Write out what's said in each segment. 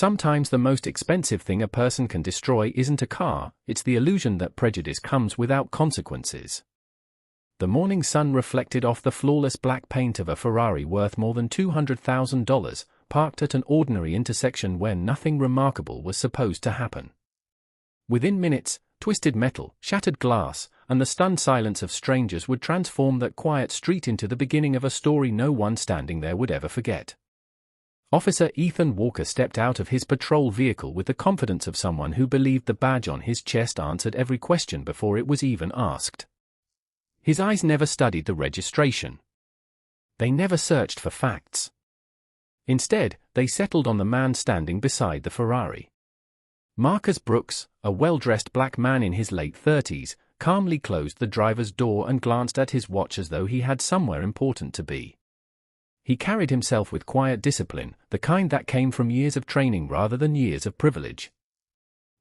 Sometimes the most expensive thing a person can destroy isn't a car, it's the illusion that prejudice comes without consequences. The morning sun reflected off the flawless black paint of a Ferrari worth more than $200,000, parked at an ordinary intersection where nothing remarkable was supposed to happen. Within minutes, twisted metal, shattered glass, and the stunned silence of strangers would transform that quiet street into the beginning of a story no one standing there would ever forget. Officer Ethan Walker stepped out of his patrol vehicle with the confidence of someone who believed the badge on his chest answered every question before it was even asked. His eyes never studied the registration. They never searched for facts. Instead, they settled on the man standing beside the Ferrari. Marcus Brooks, a well-dressed black man in his late 30s, calmly closed the driver's door and glanced at his watch as though he had somewhere important to be. He carried himself with quiet discipline, the kind that came from years of training rather than years of privilege.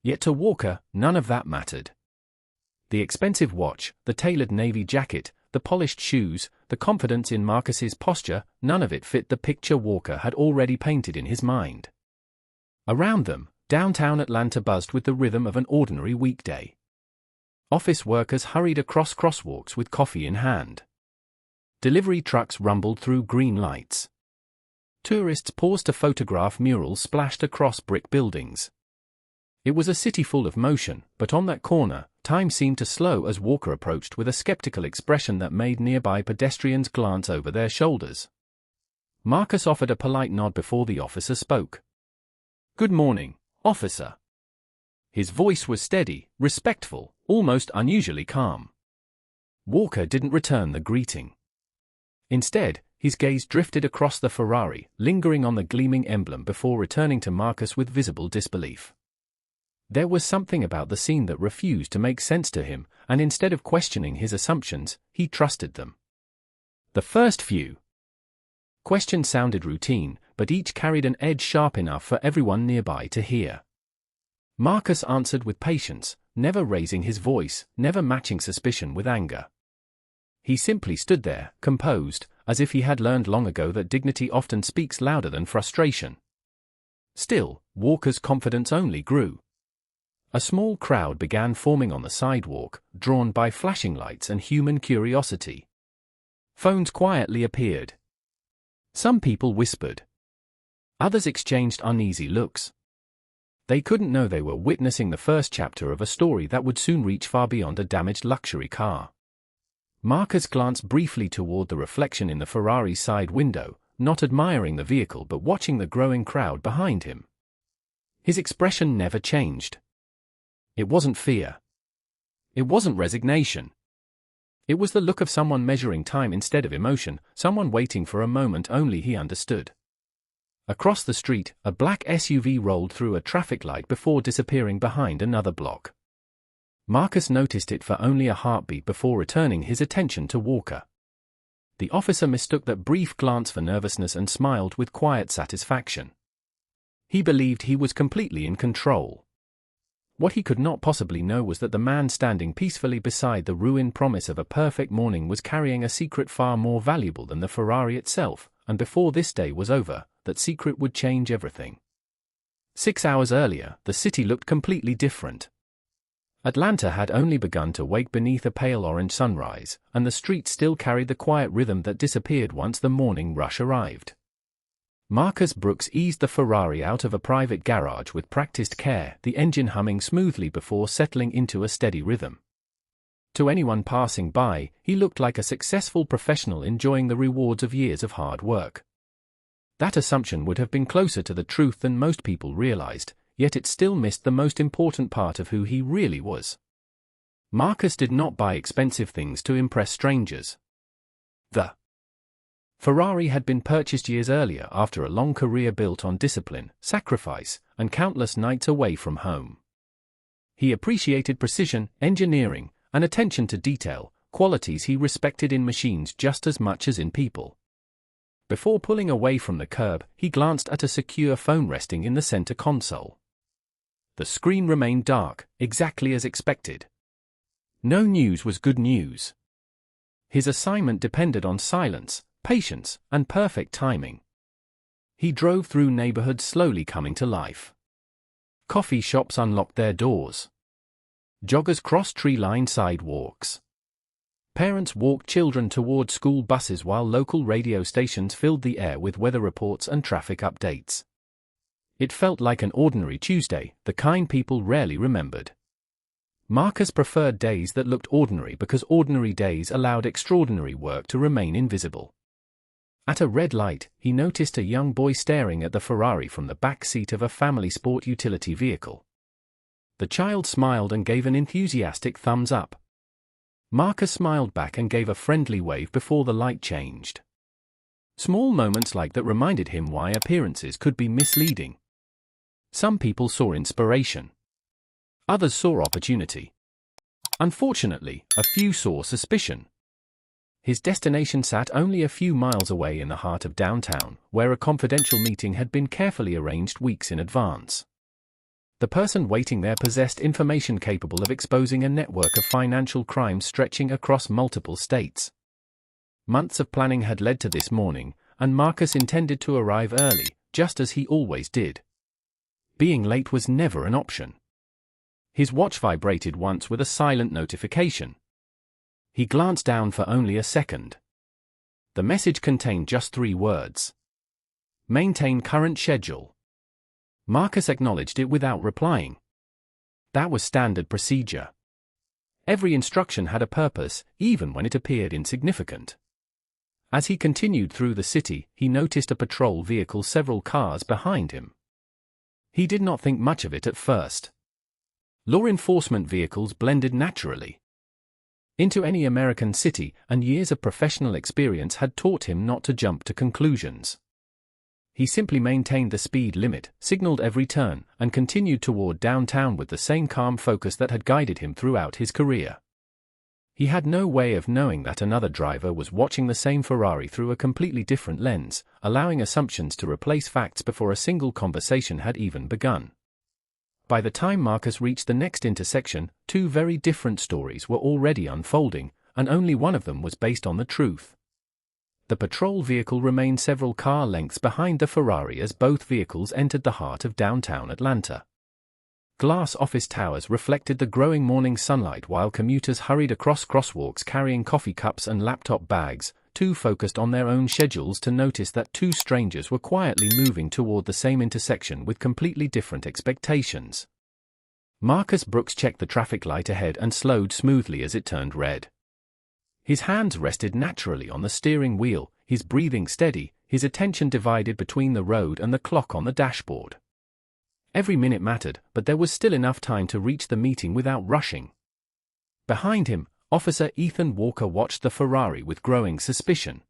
Yet to Walker, none of that mattered. The expensive watch, the tailored navy jacket, the polished shoes, the confidence in Marcus's posture, none of it fit the picture Walker had already painted in his mind. Around them, downtown Atlanta buzzed with the rhythm of an ordinary weekday. Office workers hurried across crosswalks with coffee in hand. Delivery trucks rumbled through green lights. Tourists paused to photograph murals splashed across brick buildings. It was a city full of motion, but on that corner, time seemed to slow as Walker approached with a skeptical expression that made nearby pedestrians glance over their shoulders. Marcus offered a polite nod before the officer spoke. "Good morning, officer." His voice was steady, respectful, almost unusually calm. Walker didn't return the greeting. Instead, his gaze drifted across the Ferrari, lingering on the gleaming emblem before returning to Marcus with visible disbelief. There was something about the scene that refused to make sense to him, and instead of questioning his assumptions, he trusted them. The first few questions sounded routine, but each carried an edge sharp enough for everyone nearby to hear. Marcus answered with patience, never raising his voice, never matching suspicion with anger. He simply stood there, composed, as if he had learned long ago that dignity often speaks louder than frustration. Still, Walker's confidence only grew. A small crowd began forming on the sidewalk, drawn by flashing lights and human curiosity. Phones quietly appeared. Some people whispered. Others exchanged uneasy looks. They couldn't know they were witnessing the first chapter of a story that would soon reach far beyond a damaged luxury car. Marcus glanced briefly toward the reflection in the Ferrari's side window, not admiring the vehicle but watching the growing crowd behind him. His expression never changed. It wasn't fear. It wasn't resignation. It was the look of someone measuring time instead of emotion, someone waiting for a moment only he understood. Across the street, a black SUV rolled through a traffic light before disappearing behind another block. Marcus noticed it for only a heartbeat before returning his attention to Walker. The officer mistook that brief glance for nervousness and smiled with quiet satisfaction. He believed he was completely in control. What he could not possibly know was that the man standing peacefully beside the ruined promise of a perfect morning was carrying a secret far more valuable than the Ferrari itself, and before this day was over, that secret would change everything. 6 hours earlier, the city looked completely different. Atlanta had only begun to wake beneath a pale orange sunrise, and the streets still carried the quiet rhythm that disappeared once the morning rush arrived. Marcus Brooks eased the Ferrari out of a private garage with practiced care, the engine humming smoothly before settling into a steady rhythm. To anyone passing by, he looked like a successful professional enjoying the rewards of years of hard work. That assumption would have been closer to the truth than most people realized, yet it still missed the most important part of who he really was. Marcus did not buy expensive things to impress strangers. The Ferrari had been purchased years earlier after a long career built on discipline, sacrifice, and countless nights away from home. He appreciated precision, engineering, and attention to detail, qualities he respected in machines just as much as in people. Before pulling away from the curb, he glanced at a secure phone resting in the center console. The screen remained dark, exactly as expected. No news was good news. His assignment depended on silence, patience, and perfect timing. He drove through neighborhoods slowly coming to life. Coffee shops unlocked their doors. Joggers crossed tree-lined sidewalks. Parents walked children toward school buses while local radio stations filled the air with weather reports and traffic updates. It felt like an ordinary Tuesday, the kind people rarely remembered. Marcus preferred days that looked ordinary because ordinary days allowed extraordinary work to remain invisible. At a red light, he noticed a young boy staring at the Ferrari from the back seat of a family sport utility vehicle. The child smiled and gave an enthusiastic thumbs up. Marcus smiled back and gave a friendly wave before the light changed. Small moments like that reminded him why appearances could be misleading. Some people saw inspiration. Others saw opportunity. Unfortunately, a few saw suspicion. His destination sat only a few miles away in the heart of downtown, where a confidential meeting had been carefully arranged weeks in advance. The person waiting there possessed information capable of exposing a network of financial crimes stretching across multiple states. Months of planning had led to this morning, and Marcus intended to arrive early, just as he always did. Being late was never an option. His watch vibrated once with a silent notification. He glanced down for only a second. The message contained just 3 words. Maintain current schedule. Marcus acknowledged it without replying. That was standard procedure. Every instruction had a purpose, even when it appeared insignificant. As he continued through the city, he noticed a patrol vehicle several cars behind him. He did not think much of it at first. Law enforcement vehicles blended naturally into any American city, and years of professional experience had taught him not to jump to conclusions. He simply maintained the speed limit, signaled every turn, and continued toward downtown with the same calm focus that had guided him throughout his career. He had no way of knowing that another driver was watching the same Ferrari through a completely different lens, allowing assumptions to replace facts before a single conversation had even begun. By the time Marcus reached the next intersection, 2 very different stories were already unfolding, and only one of them was based on the truth. The patrol vehicle remained several car lengths behind the Ferrari as both vehicles entered the heart of downtown Atlanta. Glass office towers reflected the growing morning sunlight while commuters hurried across crosswalks carrying coffee cups and laptop bags, too focused on their own schedules to notice that 2 strangers were quietly moving toward the same intersection with completely different expectations. Marcus Brooks checked the traffic light ahead and slowed smoothly as it turned red. His hands rested naturally on the steering wheel, his breathing steady, his attention divided between the road and the clock on the dashboard. Every minute mattered, but there was still enough time to reach the meeting without rushing. Behind him, Officer Ethan Walker watched the Ferrari with growing suspicion.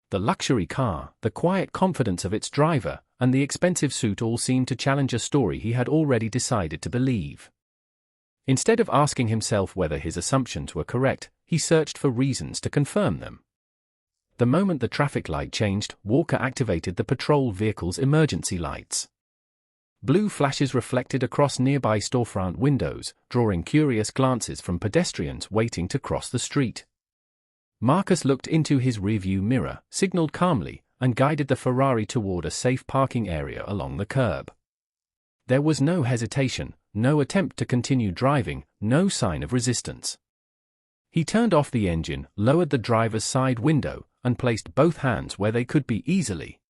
The luxury car, the quiet confidence of its driver, and the expensive suit all seemed to challenge a story he had already decided to believe. Instead of asking himself whether his assumptions were correct, he searched for reasons to confirm them. The moment the traffic light changed, Walker activated the patrol vehicle's emergency lights. Blue flashes reflected across nearby storefront windows, drawing curious glances from pedestrians waiting to cross the street. Marcus looked into his rearview mirror, signaled calmly, and guided the Ferrari toward a safe parking area along the curb. There was no hesitation, no attempt to continue driving, no sign of resistance. He turned off the engine, lowered the driver's side window, and placed both hands where they could be easily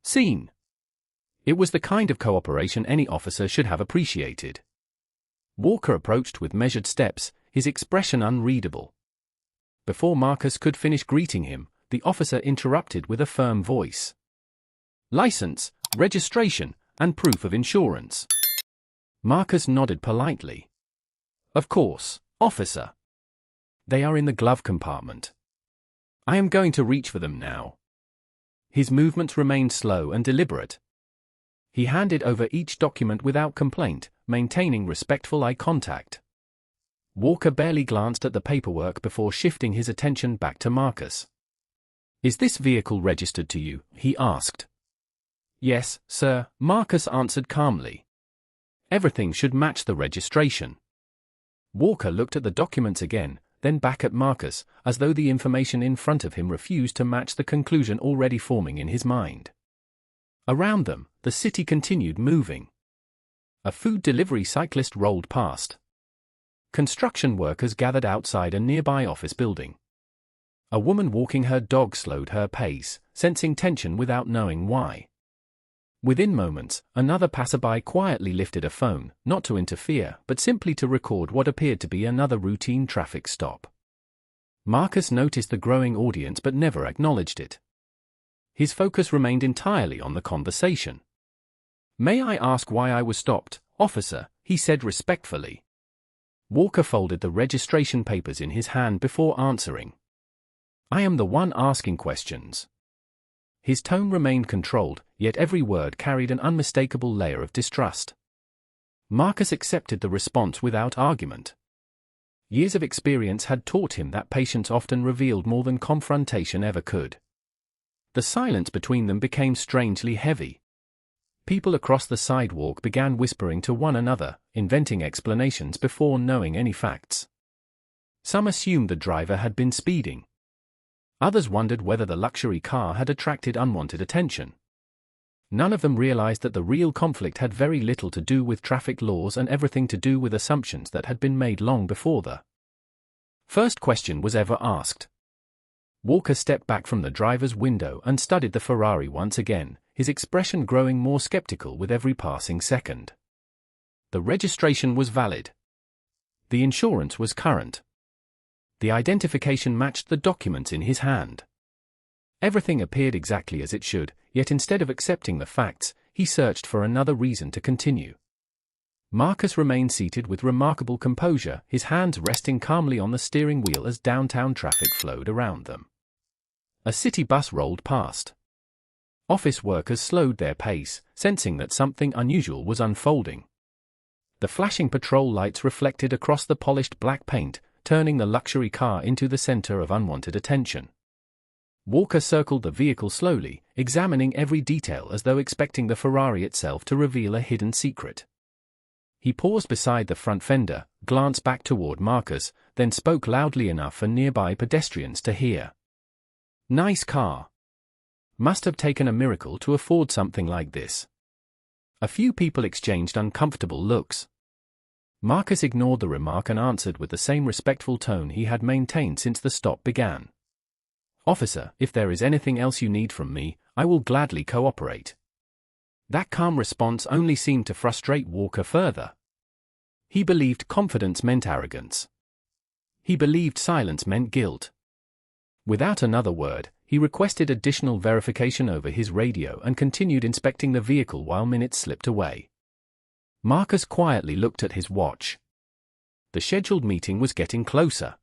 seen. It was the kind of cooperation any officer should have appreciated. Walker approached with measured steps, his expression unreadable. Before Marcus could finish greeting him, the officer interrupted with a firm voice. License, registration, and proof of insurance. Marcus nodded politely. Of course, officer. They are in the glove compartment. I am going to reach for them now. His movements remained slow and deliberate. He handed over each document without complaint, maintaining respectful eye contact. Walker barely glanced at the paperwork before shifting his attention back to Marcus. Is this vehicle registered to you? He asked. Yes, sir, Marcus answered calmly. Everything should match the registration. Walker looked at the documents again, then back at Marcus, as though the information in front of him refused to match the conclusion already forming in his mind. Around them, the city continued moving. A food delivery cyclist rolled past. Construction workers gathered outside a nearby office building. A woman walking her dog slowed her pace, sensing tension without knowing why. Within moments, another passerby quietly lifted a phone, not to interfere, but simply to record what appeared to be another routine traffic stop. Marcus noticed the growing audience but never acknowledged it. His focus remained entirely on the conversation. "May I ask why I was stopped, officer?" he said respectfully. Walker folded the registration papers in his hand before answering. "I am the one asking questions." His tone remained controlled, yet every word carried an unmistakable layer of distrust. Marcus accepted the response without argument. Years of experience had taught him that patience often revealed more than confrontation ever could. The silence between them became strangely heavy. People across the sidewalk began whispering to one another, inventing explanations before knowing any facts. Some assumed the driver had been speeding. Others wondered whether the luxury car had attracted unwanted attention. None of them realized that the real conflict had very little to do with traffic laws and everything to do with assumptions that had been made long before the first question was ever asked. Walker stepped back from the driver's window and studied the Ferrari once again, his expression growing more skeptical with every passing second. The registration was valid. The insurance was current. The identification matched the documents in his hand. Everything appeared exactly as it should, yet instead of accepting the facts, he searched for another reason to continue. Marcus remained seated with remarkable composure, his hands resting calmly on the steering wheel as downtown traffic flowed around them. A city bus rolled past. Office workers slowed their pace, sensing that something unusual was unfolding. The flashing patrol lights reflected across the polished black paint, turning the luxury car into the center of unwanted attention. Walker circled the vehicle slowly, examining every detail as though expecting the Ferrari itself to reveal a hidden secret. He paused beside the front fender, glanced back toward Marcus, then spoke loudly enough for nearby pedestrians to hear. "Nice car. Must have taken a miracle to afford something like this." A few people exchanged uncomfortable looks. Marcus ignored the remark and answered with the same respectful tone he had maintained since the stop began. "Officer, if there is anything else you need from me, I will gladly cooperate." That calm response only seemed to frustrate Walker further. He believed confidence meant arrogance. He believed silence meant guilt. Without another word, he requested additional verification over his radio and continued inspecting the vehicle while minutes slipped away. Marcus quietly looked at his watch. The scheduled meeting was getting closer.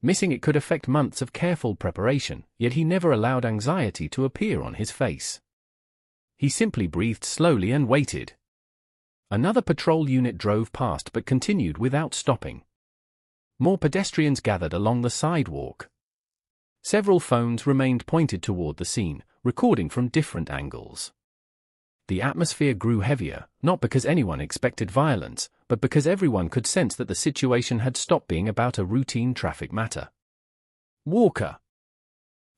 Missing it could affect months of careful preparation, yet he never allowed anxiety to appear on his face. He simply breathed slowly and waited. Another patrol unit drove past but continued without stopping. More pedestrians gathered along the sidewalk. Several phones remained pointed toward the scene, recording from different angles. The atmosphere grew heavier, not because anyone expected violence, but because everyone could sense that the situation had stopped being about a routine traffic matter. Walker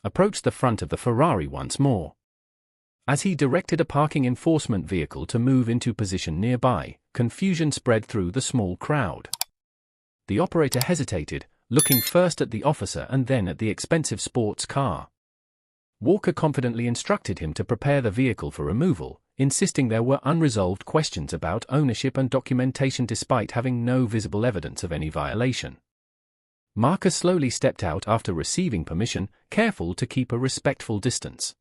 approached the front of the Ferrari once more. As he directed a parking enforcement vehicle to move into position nearby, confusion spread through the small crowd. The operator hesitated, looking first at the officer and then at the expensive sports car. Walker confidently instructed him to prepare the vehicle for removal, insisting there were unresolved questions about ownership and documentation despite having no visible evidence of any violation. Marcus slowly stepped out after receiving permission, careful to keep a respectful distance.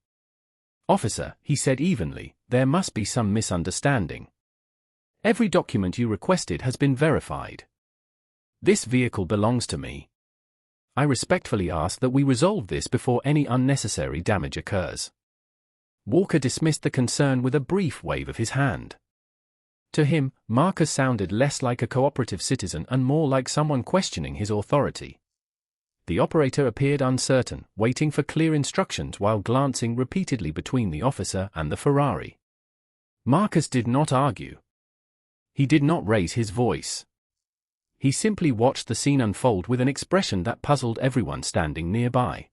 "Officer," he said evenly, "there must be some misunderstanding. Every document you requested has been verified. This vehicle belongs to me. I respectfully ask that we resolve this before any unnecessary damage occurs." Walker dismissed the concern with a brief wave of his hand. To him, Marcus sounded less like a cooperative citizen and more like someone questioning his authority. The operator appeared uncertain, waiting for clear instructions while glancing repeatedly between the officer and the Ferrari. Marcus did not argue. He did not raise his voice. He simply watched the scene unfold with an expression that puzzled everyone standing nearby.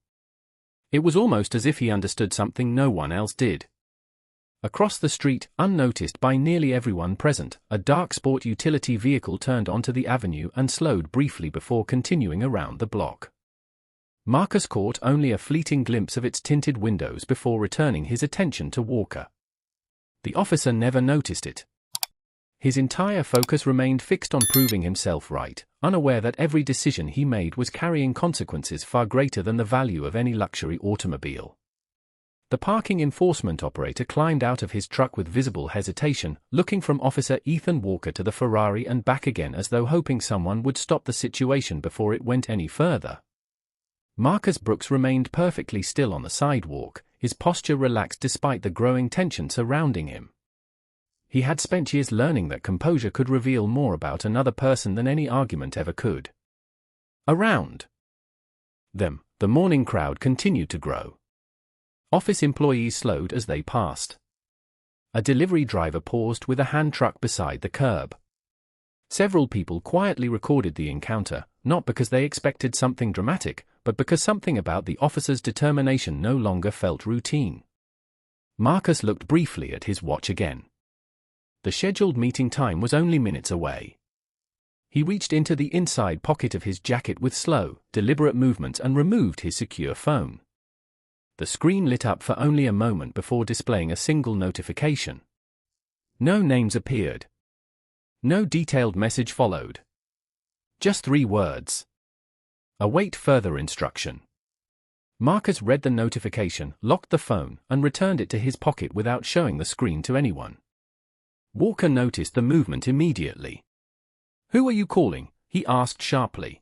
It was almost as if he understood something no one else did. Across the street, unnoticed by nearly everyone present, a dark sport utility vehicle turned onto the avenue and slowed briefly before continuing around the block. Marcus caught only a fleeting glimpse of its tinted windows before returning his attention to Walker. The officer never noticed it. His entire focus remained fixed on proving himself right, unaware that every decision he made was carrying consequences far greater than the value of any luxury automobile. The parking enforcement operator climbed out of his truck with visible hesitation, looking from Officer Ethan Walker to the Ferrari and back again as though hoping someone would stop the situation before it went any further. Marcus Brooks remained perfectly still on the sidewalk, his posture relaxed despite the growing tension surrounding him. He had spent years learning that composure could reveal more about another person than any argument ever could. Around them, the morning crowd continued to grow. Office employees slowed as they passed. A delivery driver paused with a hand truck beside the curb. Several people quietly recorded the encounter, not because they expected something dramatic, but because something about the officer's determination no longer felt routine. Marcus looked briefly at his watch again. The scheduled meeting time was only minutes away. He reached into the inside pocket of his jacket with slow, deliberate movements and removed his secure phone. The screen lit up for only a moment before displaying a single notification. No names appeared. No detailed message followed. Just 3 words. Await further instruction. Marcus read the notification, locked the phone, and returned it to his pocket without showing the screen to anyone. Walker noticed the movement immediately. "Who are you calling?" he asked sharply.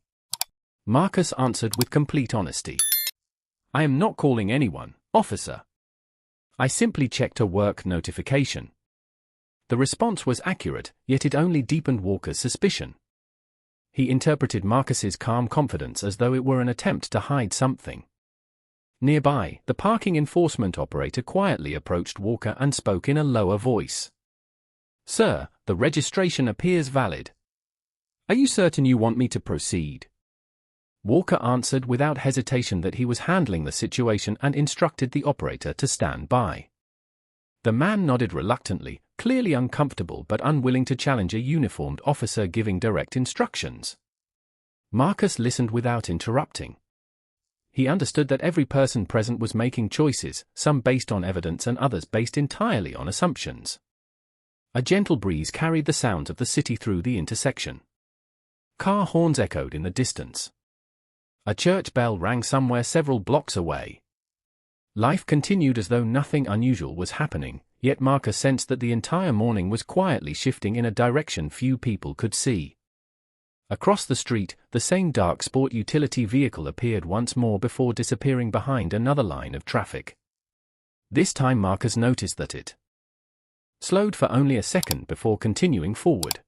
Marcus answered with complete honesty. "I am not calling anyone, officer. I simply checked a work notification." The response was accurate, yet it only deepened Walker's suspicion. He interpreted Marcus's calm confidence as though it were an attempt to hide something. Nearby, the parking enforcement operator quietly approached Walker and spoke in a lower voice. "Sir, the registration appears valid. Are you certain you want me to proceed?" Walker answered without hesitation that he was handling the situation and instructed the operator to stand by. The man nodded reluctantly, clearly uncomfortable but unwilling to challenge a uniformed officer giving direct instructions. Marcus listened without interrupting. He understood that every person present was making choices, some based on evidence and others based entirely on assumptions. A gentle breeze carried the sounds of the city through the intersection. Car horns echoed in the distance. A church bell rang somewhere several blocks away. Life continued as though nothing unusual was happening, yet Marcus sensed that the entire morning was quietly shifting in a direction few people could see. Across the street, the same dark sport utility vehicle appeared once more before disappearing behind another line of traffic. This time Marcus noticed that it slowed for only a second before continuing forward.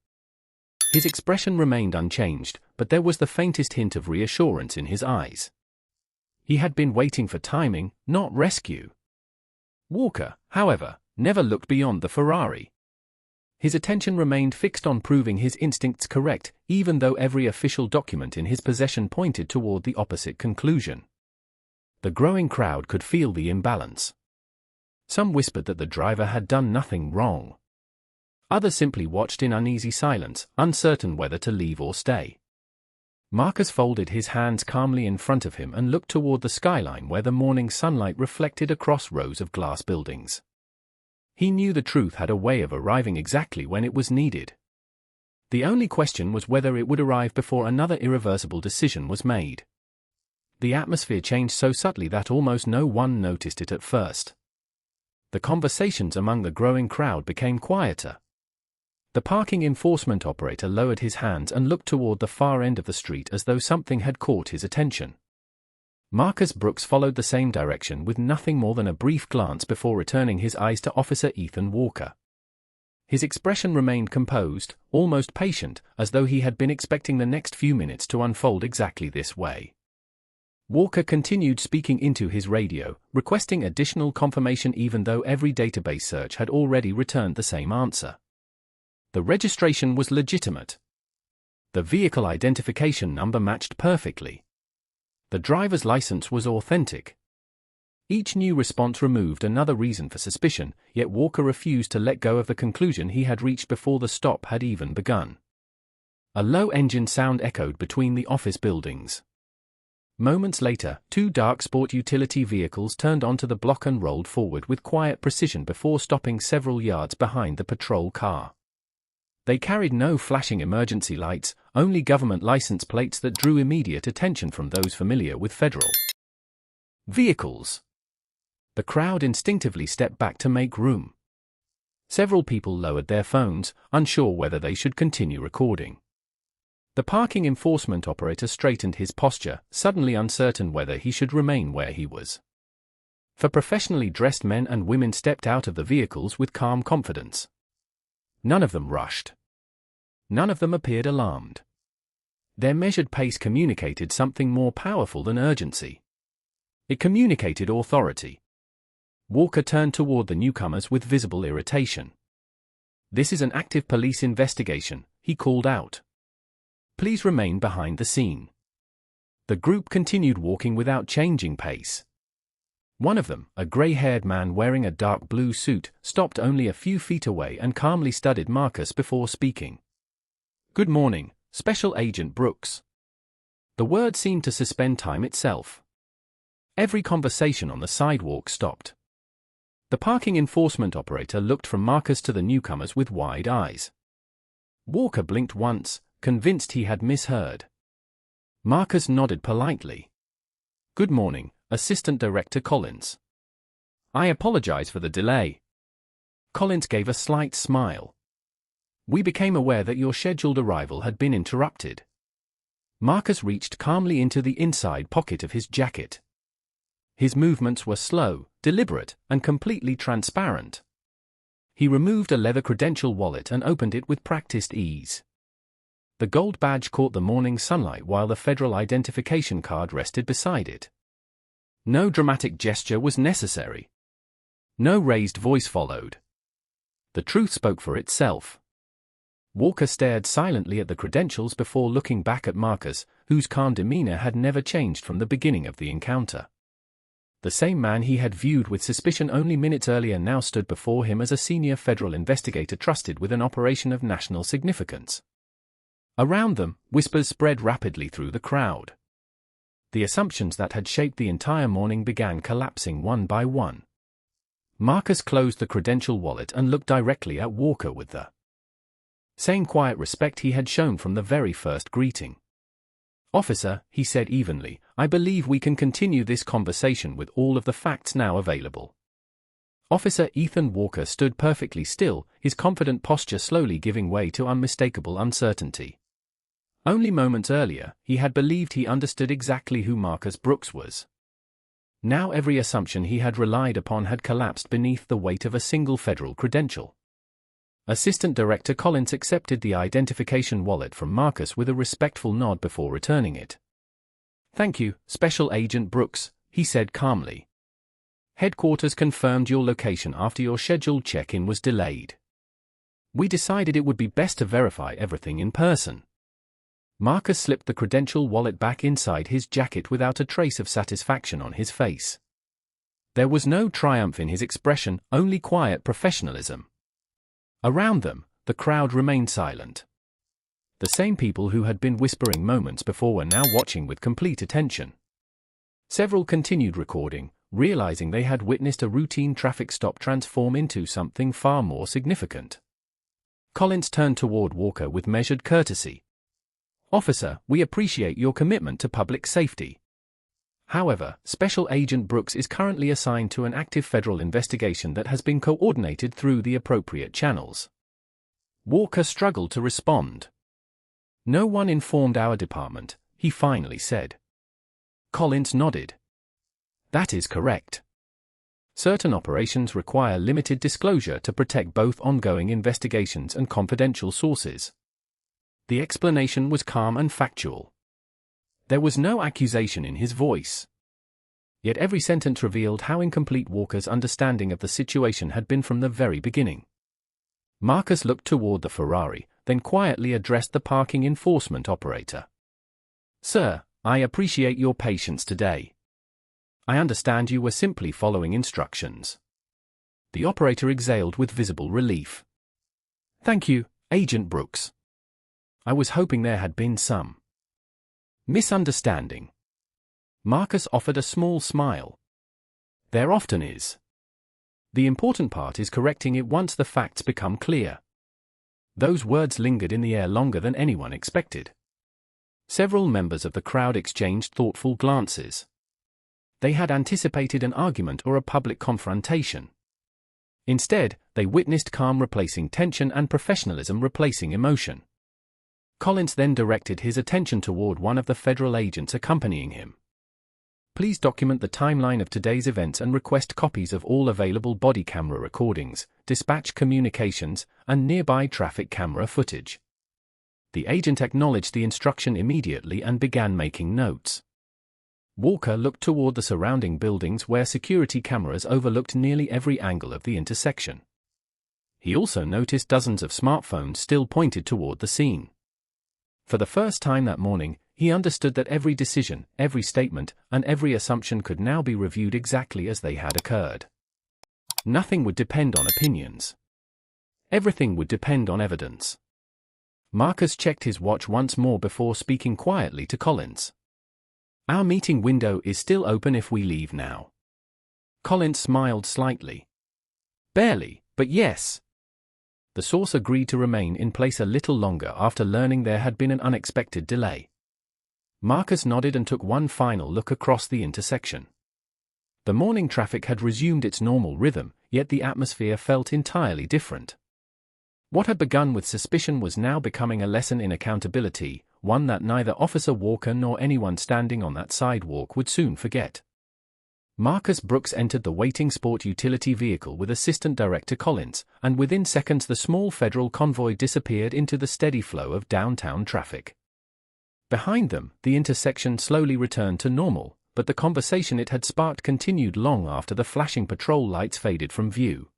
His expression remained unchanged, but there was the faintest hint of reassurance in his eyes. He had been waiting for timing, not rescue. Walker, however, never looked beyond the Ferrari. His attention remained fixed on proving his instincts correct, even though every official document in his possession pointed toward the opposite conclusion. The growing crowd could feel the imbalance. Some whispered that the driver had done nothing wrong. Others simply watched in uneasy silence, uncertain whether to leave or stay. Marcus folded his hands calmly in front of him and looked toward the skyline where the morning sunlight reflected across rows of glass buildings. He knew the truth had a way of arriving exactly when it was needed. The only question was whether it would arrive before another irreversible decision was made. The atmosphere changed so subtly that almost no one noticed it at first. The conversations among the growing crowd became quieter. The parking enforcement operator lowered his hands and looked toward the far end of the street as though something had caught his attention. Marcus Brooks followed the same direction with nothing more than a brief glance before returning his eyes to Officer Ethan Walker. His expression remained composed, almost patient, as though he had been expecting the next few minutes to unfold exactly this way. Walker continued speaking into his radio, requesting additional confirmation even though every database search had already returned the same answer. The registration was legitimate. The vehicle identification number matched perfectly. The driver's license was authentic. Each new response removed another reason for suspicion, yet Walker refused to let go of the conclusion he had reached before the stop had even begun. A low engine sound echoed between the office buildings. Moments later, two dark sport utility vehicles turned onto the block and rolled forward with quiet precision before stopping several yards behind the patrol car. They carried no flashing emergency lights, only government license plates that drew immediate attention from those familiar with federal vehicles. The crowd instinctively stepped back to make room. Several people lowered their phones, unsure whether they should continue recording. The parking enforcement operator straightened his posture, suddenly uncertain whether he should remain where he was. For professionally dressed men and women stepped out of the vehicles with calm confidence. None of them rushed. None of them appeared alarmed. Their measured pace communicated something more powerful than urgency. It communicated authority. Walker turned toward the newcomers with visible irritation. "This is an active police investigation," he called out. "Please remain behind the scene." The group continued walking without changing pace. One of them, a gray-haired man wearing a dark blue suit, stopped only a few feet away and calmly studied Marcus before speaking. "Good morning, Special Agent Brooks." The word seemed to suspend time itself. Every conversation on the sidewalk stopped. The parking enforcement operator looked from Marcus to the newcomers with wide eyes. Walker blinked once, convinced he had misheard. Marcus nodded politely. "Good morning, Assistant Director Collins. I apologize for the delay." Collins gave a slight smile. "We became aware that your scheduled arrival had been interrupted." Marcus reached calmly into the inside pocket of his jacket. His movements were slow, deliberate, and completely transparent. He removed a leather credential wallet and opened it with practiced ease. The gold badge caught the morning sunlight while the federal identification card rested beside it. No dramatic gesture was necessary. No raised voice followed. The truth spoke for itself. Walker stared silently at the credentials before looking back at Marcus, whose calm demeanor had never changed from the beginning of the encounter. The same man he had viewed with suspicion only minutes earlier now stood before him as a senior federal investigator trusted with an operation of national significance. Around them, whispers spread rapidly through the crowd. The assumptions that had shaped the entire morning began collapsing one by one. Marcus closed the credential wallet and looked directly at Walker with the same quiet respect he had shown from the very first greeting. "Officer," he said evenly, "I believe we can continue this conversation with all of the facts now available." Officer Ethan Walker stood perfectly still, his confident posture slowly giving way to unmistakable uncertainty. Only moments earlier, he had believed he understood exactly who Marcus Brooks was. Now every assumption he had relied upon had collapsed beneath the weight of a single federal credential. Assistant Director Collins accepted the identification wallet from Marcus with a respectful nod before returning it. "Thank you, Special Agent Brooks," he said calmly. "Headquarters confirmed your location after your scheduled check-in was delayed. We decided it would be best to verify everything in person." Marcus slipped the credential wallet back inside his jacket without a trace of satisfaction on his face. There was no triumph in his expression, only quiet professionalism. Around them, the crowd remained silent. The same people who had been whispering moments before were now watching with complete attention. Several continued recording, realizing they had witnessed a routine traffic stop transform into something far more significant. Collins turned toward Walker with measured courtesy. "Officer, we appreciate your commitment to public safety. However, Special Agent Brooks is currently assigned to an active federal investigation that has been coordinated through the appropriate channels." Walker struggled to respond. "No one informed our department," he finally said. Collins nodded. "That is correct. Certain operations require limited disclosure to protect both ongoing investigations and confidential sources." The explanation was calm and factual. There was no accusation in his voice. Yet every sentence revealed how incomplete Walker's understanding of the situation had been from the very beginning. Marcus looked toward the Ferrari, then quietly addressed the parking enforcement operator. "Sir, I appreciate your patience today. I understand you were simply following instructions. The operator exhaled with visible relief. Thank you, Agent Brooks. I was hoping there had been some misunderstanding. Marcus offered a small smile. There often is. The important part is correcting it once the facts become clear. Those words lingered in the air longer than anyone expected. Several members of the crowd exchanged thoughtful glances. They had anticipated an argument or a public confrontation. Instead, they witnessed calm replacing tension and professionalism replacing emotion. Collins then directed his attention toward one of the federal agents accompanying him. Please document the timeline of today's events and request copies of all available body camera recordings, dispatch communications, and nearby traffic camera footage. The agent acknowledged the instruction immediately and began making notes. Walker looked toward the surrounding buildings where security cameras overlooked nearly every angle of the intersection. He also noticed dozens of smartphones still pointed toward the scene. For the first time that morning, he understood that every decision, every statement, and every assumption could now be reviewed exactly as they had occurred. Nothing would depend on opinions. Everything would depend on evidence. Marcus checked his watch once more before speaking quietly to Collins. Our meeting window is still open if we leave now. Collins smiled slightly. Barely, but yes. The source agreed to remain in place a little longer after learning there had been an unexpected delay. Marcus nodded and took one final look across the intersection. The morning traffic had resumed its normal rhythm, yet the atmosphere felt entirely different. What had begun with suspicion was now becoming a lesson in accountability, one that neither Officer Walker nor anyone standing on that sidewalk would soon forget. Marcus Brooks entered the waiting sport utility vehicle with Assistant Director Collins, and within seconds the small federal convoy disappeared into the steady flow of downtown traffic. Behind them, the intersection slowly returned to normal, but the conversation it had sparked continued long after the flashing patrol lights faded from view.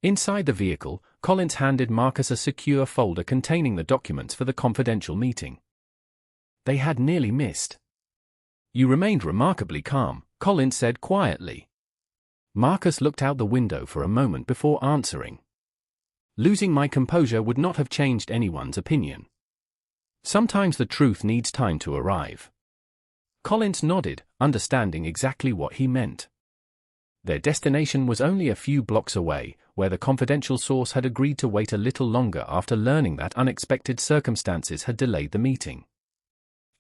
Inside the vehicle, Collins handed Marcus a secure folder containing the documents for the confidential meeting. They had nearly missed. You remained remarkably calm, Collins said quietly. Marcus looked out the window for a moment before answering. Losing my composure would not have changed anyone's opinion. Sometimes the truth needs time to arrive. Collins nodded, understanding exactly what he meant. Their destination was only a few blocks away, where the confidential source had agreed to wait a little longer after learning that unexpected circumstances had delayed the meeting.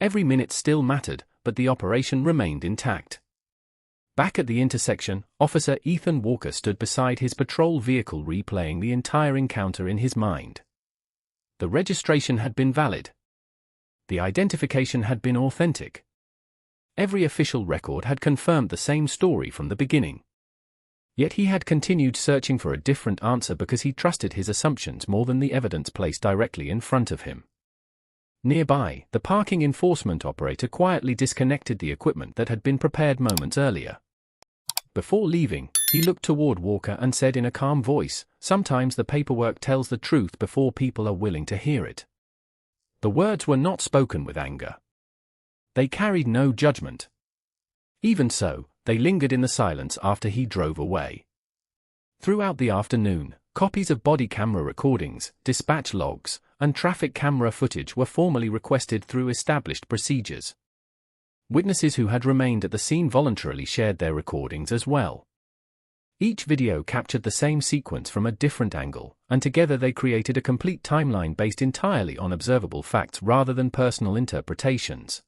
Every minute still mattered, but the operation remained intact. Back at the intersection, Officer Ethan Walker stood beside his patrol vehicle replaying the entire encounter in his mind. The registration had been valid. The identification had been authentic. Every official record had confirmed the same story from the beginning. Yet he had continued searching for a different answer because he trusted his assumptions more than the evidence placed directly in front of him. Nearby, the parking enforcement operator quietly disconnected the equipment that had been prepared moments earlier. Before leaving, he looked toward Walker and said in a calm voice, "Sometimes the paperwork tells the truth before people are willing to hear it." The words were not spoken with anger. They carried no judgment. Even so, they lingered in the silence after he drove away. Throughout the afternoon, copies of body camera recordings, dispatch logs, and traffic camera footage were formally requested through established procedures. Witnesses who had remained at the scene voluntarily shared their recordings as well. Each video captured the same sequence from a different angle, and together they created a complete timeline based entirely on observable facts rather than personal interpretations.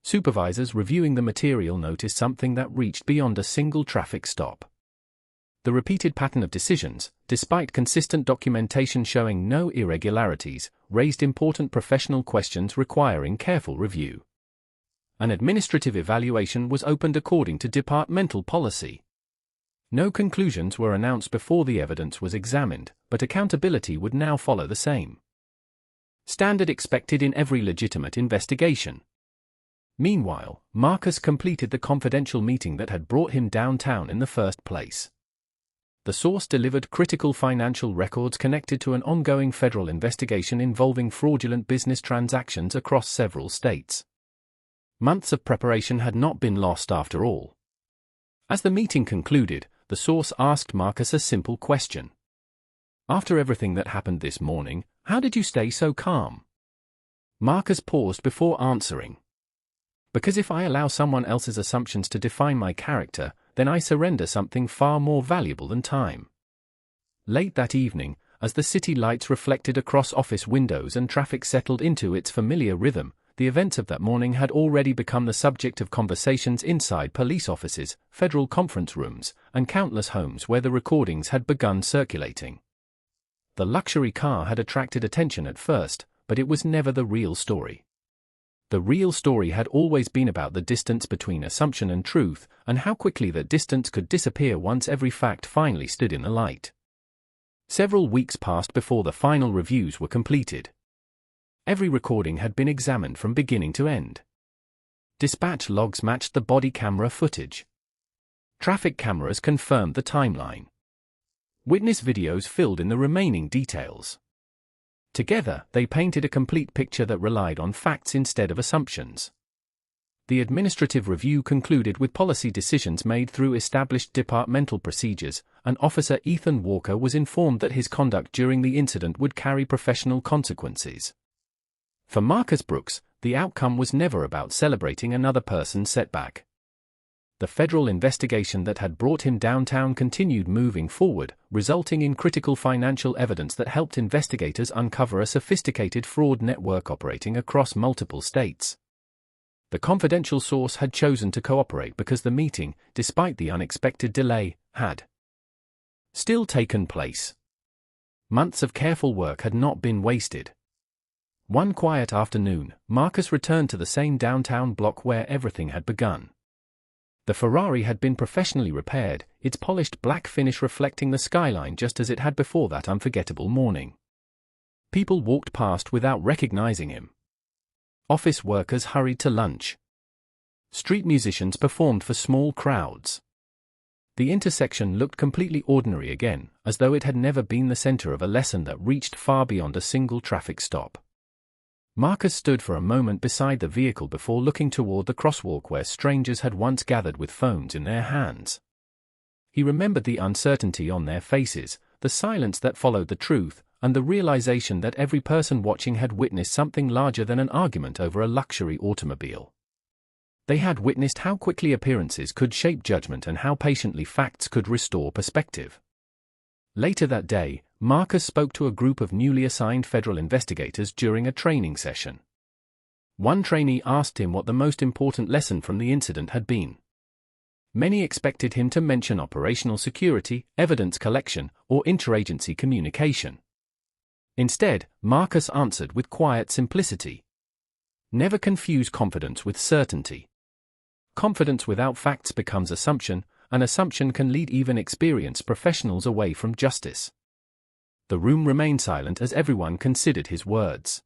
Supervisors reviewing the material noticed something that reached beyond a single traffic stop. The repeated pattern of decisions, despite consistent documentation showing no irregularities, raised important professional questions requiring careful review. An administrative evaluation was opened according to departmental policy. No conclusions were announced before the evidence was examined, but accountability would now follow the same standard expected in every legitimate investigation. Meanwhile, Marcus completed the confidential meeting that had brought him downtown in the first place. The source delivered critical financial records connected to an ongoing federal investigation involving fraudulent business transactions across several states. Months of preparation had not been lost after all. As the meeting concluded, the source asked Marcus a simple question. "After everything that happened this morning, how did you stay so calm?" Marcus paused before answering. "Because if I allow someone else's assumptions to define my character, then I surrender something far more valuable than time." Late that evening, as the city lights reflected across office windows and traffic settled into its familiar rhythm, the events of that morning had already become the subject of conversations inside police offices, federal conference rooms, and countless homes where the recordings had begun circulating. The luxury car had attracted attention at first, but it was never the real story. The real story had always been about the distance between assumption and truth, and how quickly that distance could disappear once every fact finally stood in the light. Several weeks passed before the final reviews were completed. Every recording had been examined from beginning to end. Dispatch logs matched the body camera footage. Traffic cameras confirmed the timeline. Witness videos filled in the remaining details. Together, they painted a complete picture that relied on facts instead of assumptions. The administrative review concluded with policy decisions made through established departmental procedures, and Officer Ethan Walker was informed that his conduct during the incident would carry professional consequences. For Marcus Brooks, the outcome was never about celebrating another person's setback. The federal investigation that had brought him downtown continued moving forward, resulting in critical financial evidence that helped investigators uncover a sophisticated fraud network operating across multiple states. The confidential source had chosen to cooperate because the meeting, despite the unexpected delay, had still taken place. Months of careful work had not been wasted. One quiet afternoon, Marcus returned to the same downtown block where everything had begun. The Ferrari had been professionally repaired, its polished black finish reflecting the skyline just as it had before that unforgettable morning. People walked past without recognizing him. Office workers hurried to lunch. Street musicians performed for small crowds. The intersection looked completely ordinary again, as though it had never been the center of a lesson that reached far beyond a single traffic stop. Marcus stood for a moment beside the vehicle before looking toward the crosswalk where strangers had once gathered with phones in their hands. He remembered the uncertainty on their faces, the silence that followed the truth, and the realization that every person watching had witnessed something larger than an argument over a luxury automobile. They had witnessed how quickly appearances could shape judgment and how patiently facts could restore perspective. Later that day, Marcus spoke to a group of newly assigned federal investigators during a training session. One trainee asked him what the most important lesson from the incident had been. Many expected him to mention operational security, evidence collection, or interagency communication. Instead, Marcus answered with quiet simplicity. Never confuse confidence with certainty. Confidence without facts becomes assumption, and assumption can lead even experienced professionals away from justice. The room remained silent as everyone considered his words.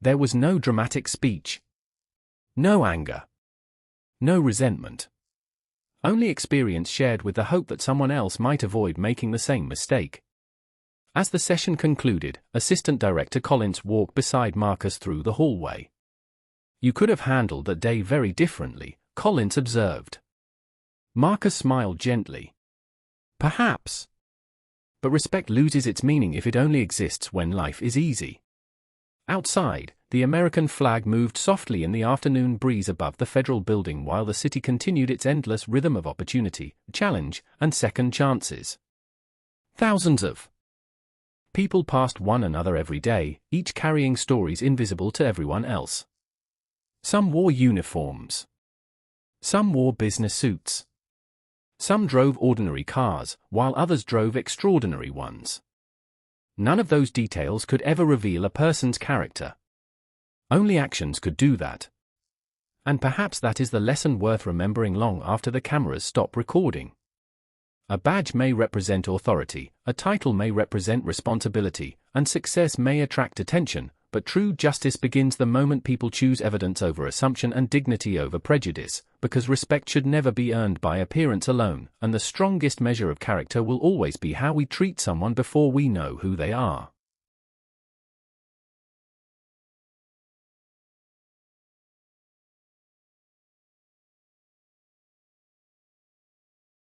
There was no dramatic speech. No anger. No resentment. Only experience shared with the hope that someone else might avoid making the same mistake. As the session concluded, Assistant Director Collins walked beside Marcus through the hallway. "You could have handled that day very differently," Collins observed. Marcus smiled gently. "Perhaps. But respect loses its meaning if it only exists when life is easy." Outside, the American flag moved softly in the afternoon breeze above the federal building while the city continued its endless rhythm of opportunity, challenge, and second chances. Thousands of people passed one another every day, each carrying stories invisible to everyone else. Some wore uniforms. Some wore business suits. Some drove ordinary cars, while others drove extraordinary ones. None of those details could ever reveal a person's character. Only actions could do that. And perhaps that is the lesson worth remembering long after the cameras stop recording. A badge may represent authority, a title may represent responsibility, and success may attract attention, but true justice begins the moment people choose evidence over assumption and dignity over prejudice, because respect should never be earned by appearance alone, and the strongest measure of character will always be how we treat someone before we know who they are.